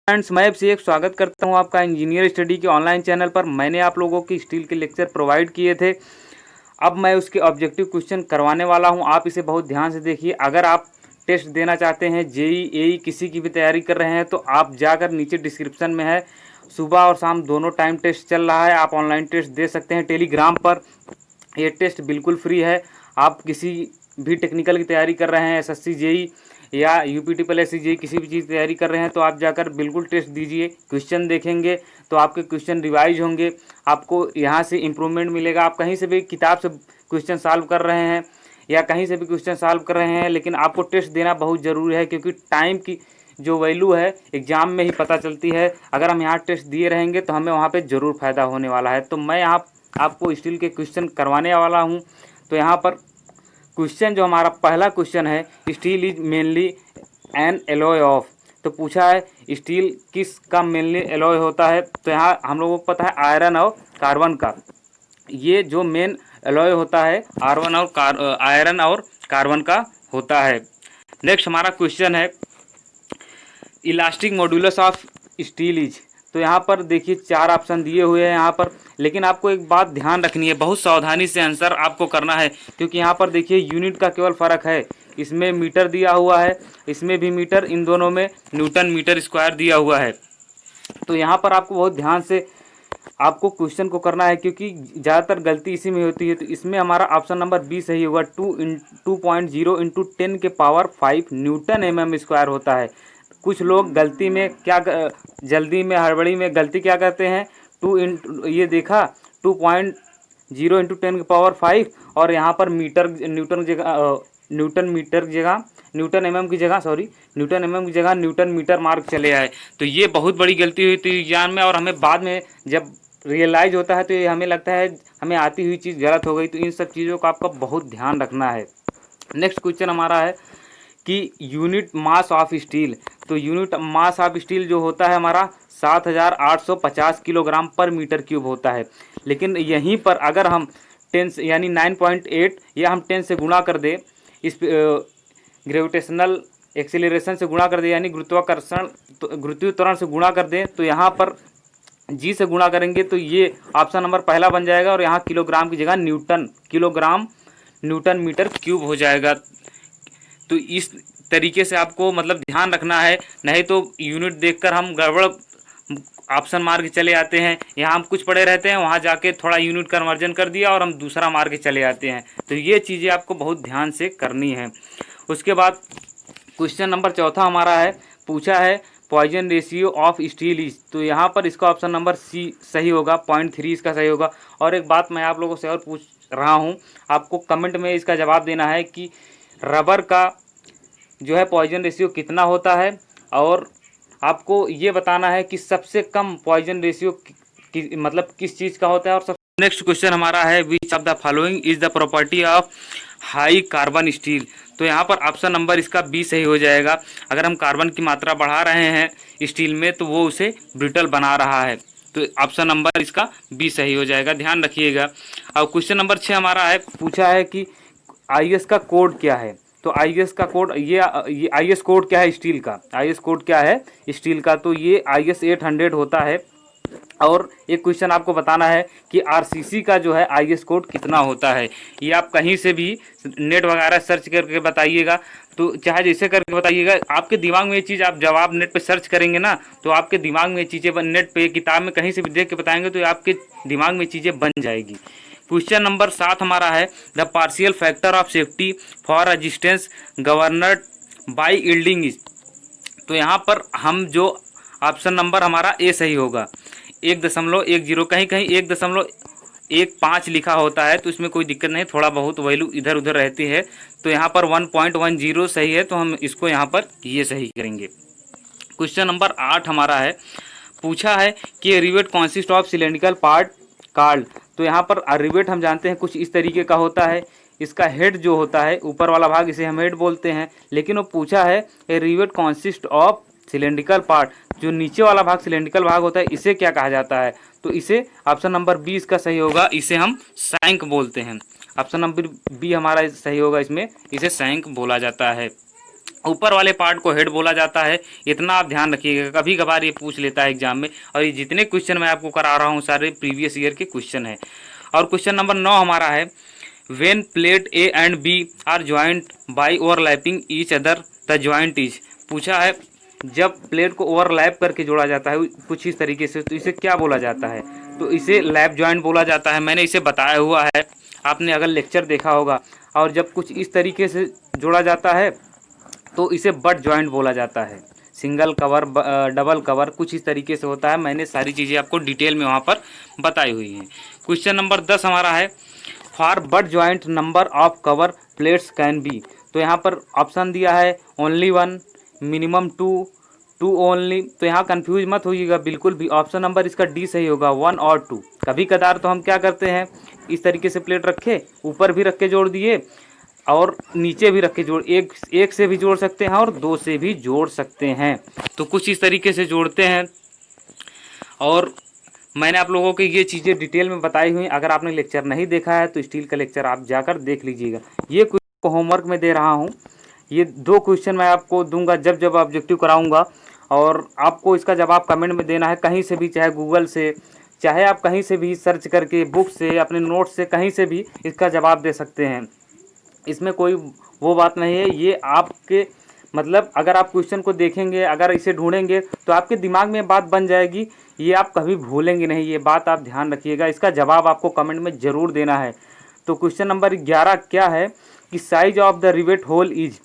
Friends, मैं आपसे एक स्वागत करता हूं आपका इंजीनियर स्टडी के ऑनलाइन चैनल पर। मैंने आप लोगों की स्टील के लेक्चर प्रोवाइड किए थे। अब मैं उसके ऑब्जेक्टिव क्वेश्चन करवाने वाला हूं। आप इसे बहुत ध्यान से देखिए। अगर आप टेस्ट देना चाहते हैं, जेई एई किसी की भी तैयारी कर रहे हैं, तो आप जाकर नीचे डिस्क्रिप्शन में है, सुबह और शाम दोनों टाइम टेस्ट चल रहा है। आप ऑनलाइन टेस्ट दे सकते हैं टेलीग्राम पर। ये टेस्ट बिल्कुल फ्री है। आप किसी भी टेक्निकल की तैयारी कर रहे हैं, एसएससी जेई या यूपी ट्रिपल एस जेई किसी भी चीज़ की तैयारी कर रहे हैं, तो आप जाकर बिल्कुल टेस्ट दीजिए। क्वेश्चन देखेंगे तो आपके क्वेश्चन रिवाइज होंगे, आपको यहाँ से इम्प्रूवमेंट मिलेगा। आप कहीं से भी किताब से क्वेश्चन सॉल्व कर रहे हैं या कहीं से भी क्वेश्चन सॉल्व कर रहे हैं, लेकिन आपको टेस्ट देना बहुत ज़रूरी है, क्योंकि टाइम की जो वैल्यू है एग्ज़ाम में ही पता चलती है। अगर हम यहाँ टेस्ट दिए रहेंगे तो हमें वहाँ पे ज़रूर फ़ायदा होने वाला है। तो मैं यहाँ आपको स्टील के क्वेश्चन करवाने वाला हूँ। तो यहाँ पर क्वेश्चन जो हमारा पहला क्वेश्चन है, steel is mainly N alloy of. तो पूछा है स्टील किस का मेनली एलॉय होता है। तो यहाँ हम लोगों को पता है आयरन और कार्बन का, ये जो मेन एलॉय होता है आयरन और कार्बन का होता है। नेक्स्ट हमारा क्वेश्चन है elastic modulus of steel is. तो यहाँ पर देखिए 4 ऑप्शन दिए हुए हैं यहाँ पर, लेकिन आपको एक बात ध्यान रखनी है, बहुत सावधानी से आंसर आपको करना है, क्योंकि यहाँ पर देखिए यूनिट का केवल फ़र्क है। इसमें मीटर दिया हुआ है, इसमें भी मीटर, इन दोनों में न्यूटन मीटर स्क्वायर दिया हुआ है। तो यहाँ पर आपको बहुत ध्यान से आपको क्वेश्चन को करना है, क्योंकि ज़्यादातर गलती इसी में होती है। तो इसमें हमारा ऑप्शन नंबर बी सही होगा। 2.0 इंटू 10 के पावर 5 न्यूटन mm स्क्वायर होता है। कुछ लोग गलती में जल्दी में हड़बड़ी में गलती क्या करते हैं, ये देखा 2.0 इंटू 10 के पावर 5 और यहाँ पर न्यूटन एमएम की जगह न्यूटन मीटर मार्क चले आए। तो ये बहुत बड़ी गलती हुई थी एग्जाम में, और हमें बाद में जब रियलाइज होता है तो ये हमें लगता है हमें आती हुई चीज़ गलत हो गई। तो इन सब चीज़ों का आपका बहुत ध्यान रखना है। नेक्स्ट क्वेश्चन हमारा है कि यूनिट मास ऑफ स्टील। तो यूनिट मास ऑफ स्टील जो होता है हमारा 7850 किलोग्राम पर मीटर क्यूब होता है। लेकिन यहीं पर अगर हम 10 यानी 9.8 या हम 10 से गुणा कर दें, इस ग्रेविटेशनल एक्सीलरेशन से गुणा कर दें, यानी गुरुत्वाकर्षण से गुणा कर दें, तो यहाँ पर जी से गुणा करेंगे तो ये ऑप्शन नंबर पहला बन जाएगा, और यहाँ किलोग्राम की जगह न्यूटन मीटर क्यूब हो जाएगा। तो इस तरीके से आपको मतलब ध्यान रखना है, नहीं तो यूनिट देखकर हम गड़बड़ ऑप्शन मार के चले आते हैं। यहाँ हम कुछ पढ़े रहते हैं, वहाँ जाके थोड़ा यूनिट कन्वर्जन कर दिया और हम दूसरा मार के चले आते हैं। तो ये चीज़ें आपको बहुत ध्यान से करनी है। उसके बाद क्वेश्चन नंबर चौथा हमारा है, पूछा है Poisson ratio of steel is. तो यहाँ पर इसका ऑप्शन नंबर सी सही होगा, 0.3 इसका सही होगा। और एक बात मैं आप लोगों से और पूछ रहा हूँ, आपको कमेंट में इसका जवाब देना है कि रबर का जो है पॉइजन रेशियो कितना होता है, और आपको ये बताना है कि सबसे कम पॉइजन रेशियो मतलब किस चीज़ का होता है। और सब नेक्स्ट क्वेश्चन हमारा है which of the following is the property of high carbon steel. तो यहाँ पर ऑप्शन नंबर इसका बी सही हो जाएगा। अगर हम कार्बन की मात्रा बढ़ा रहे हैं स्टील में तो वो उसे ब्रिटल बना रहा है। तो ऑप्शन नंबर इसका बी सही हो जाएगा, ध्यान रखिएगा। अब क्वेश्चन नंबर 6 हमारा है, पूछा है कि आईएस का कोड क्या है। तो आईएस का कोड ये आईएस कोड क्या है स्टील का, आईएस कोड क्या है स्टील का, तो ये आईएस 800 होता है। और एक क्वेश्चन आपको बताना है कि आरसीसी का जो है आईएस कोड कितना होता है। ये आप कहीं से भी नेट वगैरह सर्च करके बताइएगा, तो चाहे जैसे करके बताइएगा, आपके दिमाग में ये चीज़ आप जब आप नेट पे सर्च करेंगे ना, तो आपके दिमाग में ये चीज़ें नेट पे किताब में कहीं से भी देख के बताएंगे तो आपके दिमाग में चीज़ें बन जाएगी। क्वेश्चन नंबर 7 हमारा है the partial factor of safety for resistance governed by yielding is. तो यहाँ पर हम जो ऑप्शन नंबर हमारा ए सही होगा। 1.10 कहीं कहीं 1.15 लिखा होता है, तो इसमें कोई दिक्कत नहीं, थोड़ा बहुत वैल्यू इधर उधर रहती है। तो यहाँ पर 1.10 सही है, तो हम इसको यहाँ पर ये सही करेंगे। क्वेश्चन नंबर 8 हमारा है, पूछा है कि rivet consist of cylindrical part card. तो यहाँ पर रिवेट हम जानते हैं कुछ इस तरीके का होता है। इसका हेड जो होता है ऊपर वाला भाग, इसे हम हेड बोलते हैं। लेकिन वो पूछा है a rivet consist of cylindrical part, जो नीचे वाला भाग सिलेंड्रिकल भाग होता है, इसे क्या कहा जाता है। तो इसे ऑप्शन नंबर बी इसका सही होगा, इसे हम सैंक बोलते हैं। ऑप्शन नंबर बी हमारा सही होगा, इसमें इसे सैंक बोला जाता है। ऊपर वाले पार्ट को हेड बोला जाता है। इतना आप ध्यान रखिएगा, कभी कभार ये पूछ लेता है एग्जाम में। और ये जितने क्वेश्चन मैं आपको करा रहा हूँ सारे प्रीवियस ईयर के क्वेश्चन है। और क्वेश्चन नंबर 9 हमारा है, when plate A and B are joint by overlapping each other the joint is. पूछा है जब प्लेट को ओवरलैप करके जोड़ा जाता है कुछ इस तरीके से, तो इसे क्या बोला जाता है? तो इसे लैप ज्वाइंट बोला जाता है। मैंने इसे बताया हुआ है, आपने अगर लेक्चर देखा होगा। और जब कुछ इस तरीके से जोड़ा जाता है तो इसे बट ज्वाइंट बोला जाता है। सिंगल कवर, डबल कवर, कुछ इस तरीके से होता है। मैंने सारी चीज़ें आपको डिटेल में वहाँ पर बताई हुई हैं। क्वेश्चन नंबर 10 हमारा है, for but joint number of cover plates can be. तो यहाँ पर ऑप्शन दिया है ओनली 1, मिनिमम 2, 2 ओनली। तो यहाँ कंफ्यूज मत होइएगा बिल्कुल भी, ऑप्शन नंबर इसका डी सही होगा, 1 और 2। कभी कदार तो हम क्या करते हैं, इस तरीके से प्लेट रखे, ऊपर भी रख के जोड़ दिए और नीचे भी रख के जोड़, एक से भी जोड़ सकते हैं और 2 से भी जोड़ सकते हैं। तो कुछ इस तरीके से जोड़ते हैं। और मैंने आप लोगों को ये चीज़ें डिटेल में बताई हुई। अगर आपने लेक्चर नहीं देखा है तो स्टील का लेक्चर आप जाकर देख लीजिएगा। ये क्वेश्चन होमवर्क में दे रहा हूँ, ये 2 क्वेश्चन मैं आपको दूंगा जब जब ऑब्जेक्टिव कराऊंगा। और आपको इसका जवाब कमेंट में देना है, कहीं से भी, चाहे गूगल से, चाहे आप कहीं से भी सर्च करके, बुक से, अपने नोट से, कहीं से भी इसका जवाब दे सकते हैं। इसमें कोई वो बात नहीं है। ये आपके मतलब अगर आप क्वेश्चन को देखेंगे, अगर इसे ढूंढेंगे तो आपके दिमाग में बात बन जाएगी, ये आप कभी भूलेंगे नहीं। ये बात आप ध्यान रखिएगा। इसका जवाब आपको कमेंट में ज़रूर देना है। तो क्वेश्चन नंबर 11 क्या है कि size of the rivet hole is.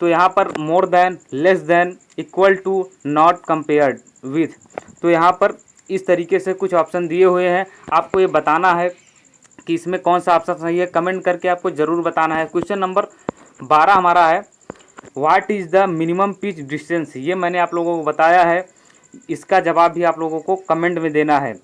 तो यहाँ पर more than, less than, equal to, not compared with. तो यहाँ पर इस तरीके से कुछ ऑप्शन दिए हुए हैं, आपको ये बताना है कि इसमें कौन सा ऑप्शन सही है। कमेंट करके आपको ज़रूर बताना है। क्वेश्चन नंबर 12 हमारा है, what is the minimum pitch distance. ये मैंने आप लोगों को बताया है, इसका जवाब भी आप लोगों को कमेंट में देना है।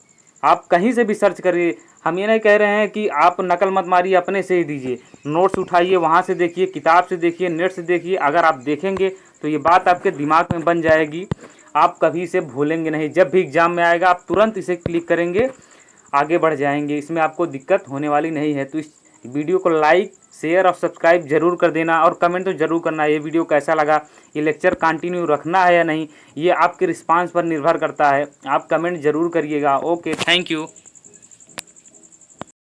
आप कहीं से भी सर्च करिए, हम ये नहीं कह रहे हैं कि आप नकल मत मारिए, अपने से ही दीजिए। नोट्स उठाइए, वहाँ से देखिए, किताब से देखिए, नेट से देखिए। अगर आप देखेंगे तो ये बात आपके दिमाग में बन जाएगी, आप कभी इसे भूलेंगे नहीं। जब भी एग्ज़ाम में आएगा आप तुरंत इसे क्लिक करेंगे, आगे बढ़ जाएंगे। इसमें आपको दिक्कत होने वाली नहीं है। तो इस वीडियो को लाइक, शेयर और सब्सक्राइब जरूर कर देना और कमेंट तो जरूर करना, ये वीडियो कैसा लगा, ये लेक्चर कंटिन्यू रखना है या नहीं, ये आपके रिस्पांस पर निर्भर करता है। आप कमेंट जरूर करिएगा। Okay, thank you.